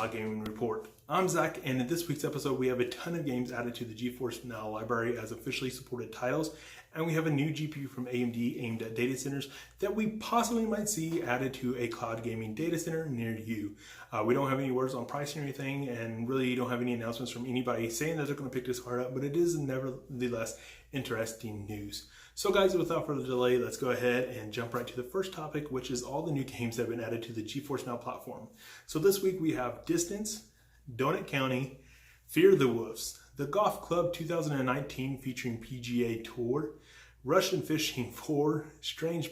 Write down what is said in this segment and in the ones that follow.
Cloud Gaming Report. I'm Zach, and in this week's episode we have a ton of games added to the GeForce Now library as officially supported titles, and we have a new GPU from AMD aimed at data centers that we possibly might see added to a cloud gaming data center near you. We don't have any words on pricing or anything, and really don't have any announcements from anybody saying that they're going to pick this card up, but it is nevertheless interesting news. So guys, without further delay, let's go ahead and jump right to the first topic, which is all the new games that have been added to the GeForce Now platform. So this week we have Distance, Donut County, Fear the Wolves, The Golf Club 2019 featuring PGA Tour, Russian Fishing 4, Strange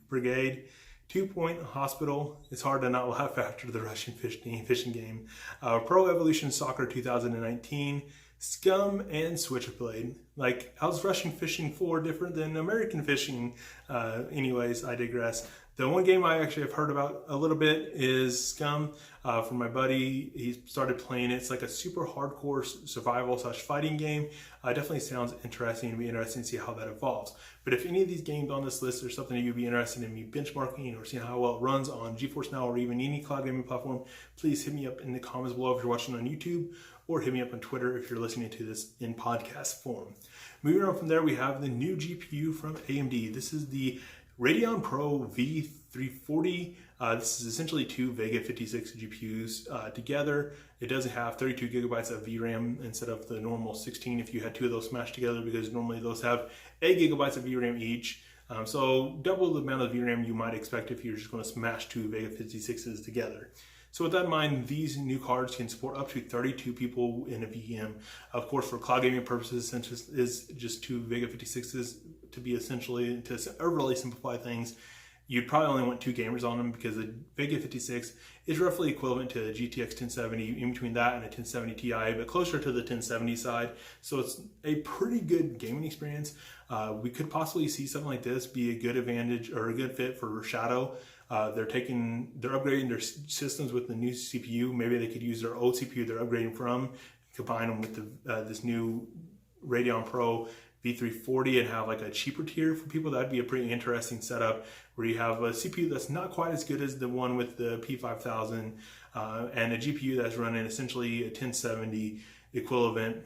Brigade, 2 Point Hospital. It's hard to not laugh after the Russian fishing game. Pro Evolution Soccer 2019, Scum, and Switchblade. Like, how's Russian Fishing 4 different than American Fishing? Anyways, I digress. The one game I actually have heard about a little bit is Scum from my buddy. He started playing it. It's like a super hardcore survival / fighting game. Definitely sounds interesting. It'd be interesting to see how that evolves. But if any of these games on this list are something that you'd be interested in me benchmarking or seeing how well it runs on GeForce Now or even any cloud gaming platform, please hit me up in the comments below if you're watching on YouTube, or hit me up on Twitter if you're listening to this in podcast form. Moving on from there, we have the new GPU from AMD. This is the Radeon Pro V340. This is essentially two Vega 56 GPUs together. It does have 32 gigabytes of VRAM instead of the normal 16 if you had two of those smashed together, because normally those have 8 gigabytes of VRAM each. So double the amount of VRAM you might expect if you're just going to smash two Vega 56s together. So with that in mind, these new cards can support up to 32 people in a VM. Of course, for cloud gaming purposes, since it is just two Vega 56s, to be essentially, to overly simplify things, you'd probably only want two gamers on them, because the Vega 56 is roughly equivalent to a GTX 1070, in between that and a 1070 Ti, but closer to the 1070 side. So it's a pretty good gaming experience. We could possibly see something like this be a good advantage or a good fit for Shadow. They're upgrading their systems with the new CPU. Maybe they could use their old CPU they're upgrading from, combine them with this new Radeon Pro V340 and have like a cheaper tier for people. That'd be a pretty interesting setup, where you have a CPU that's not quite as good as the one with the P5000 and a GPU that's running essentially a 1070 equivalent.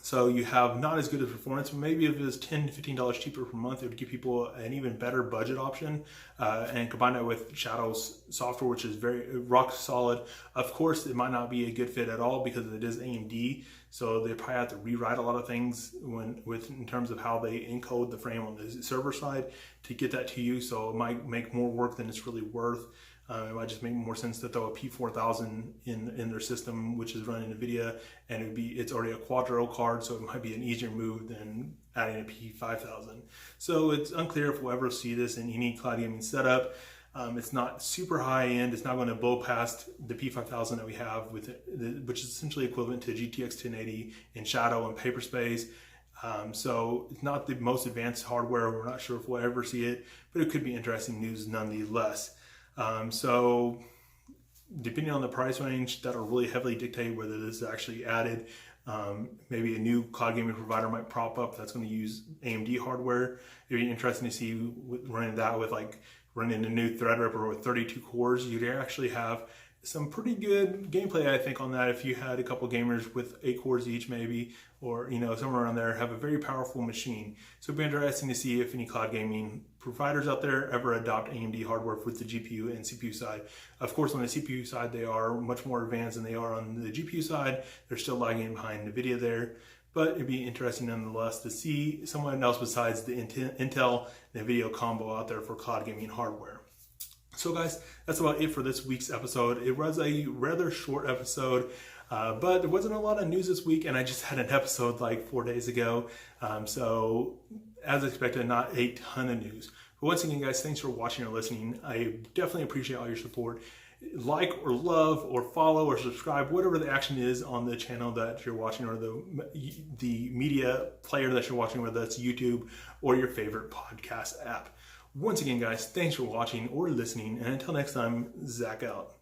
So you have not as good a performance, but maybe if it was $10 to $15 cheaper per month, it would give people an even better budget option. And combine that with Shadow's software, which is very rock solid. Of course, it might not be a good fit at all because it is AMD. So they probably have to rewrite a lot of things in terms of how they encode the frame on the server side to get that to you. So it might make more work than it's really worth. It might just make more sense to throw a P4000 in their system, which is running NVIDIA, and it's already a Quadro card, so it might be an easier move than adding a P5000. So it's unclear if we'll ever see this in any cloud gaming setup. It's not super high end. It's not going to blow past the P5000 that we have with it, which is essentially equivalent to GTX 1080 in Shadow and Paperspace. So it's not the most advanced hardware. We're not sure if we'll ever see it, but it could be interesting news nonetheless. So depending on the price range, that'll really heavily dictate whether this is actually added. Maybe a new cloud gaming provider might prop up that's going to use AMD hardware. It'd be interesting to see running that with running a new Threadripper with 32 cores. You'd actually have some pretty good gameplay, I think, on that if you had a couple gamers with 8 cores each, maybe, or somewhere around there, have a very powerful machine. So it'd be interesting to see if any cloud gaming providers out there ever adopt AMD hardware with the GPU and CPU side. Of course, on the CPU side, they are much more advanced than they are on the GPU side. They're still lagging behind NVIDIA there. But it'd be interesting nonetheless to see someone else besides the Intel NVIDIA combo out there for cloud gaming hardware. So guys, that's about it for this week's episode. It was a rather short episode, but there wasn't a lot of news this week, and I just had an episode like 4 days ago. So as expected, not a ton of news. But once again, guys, thanks for watching or listening. I definitely appreciate all your support. Like or love or follow or subscribe, whatever the action is on the channel that you're watching, or the media player that you're watching, whether that's YouTube or your favorite podcast app. Once again, guys, thanks for watching or listening, and until next time, Zach out.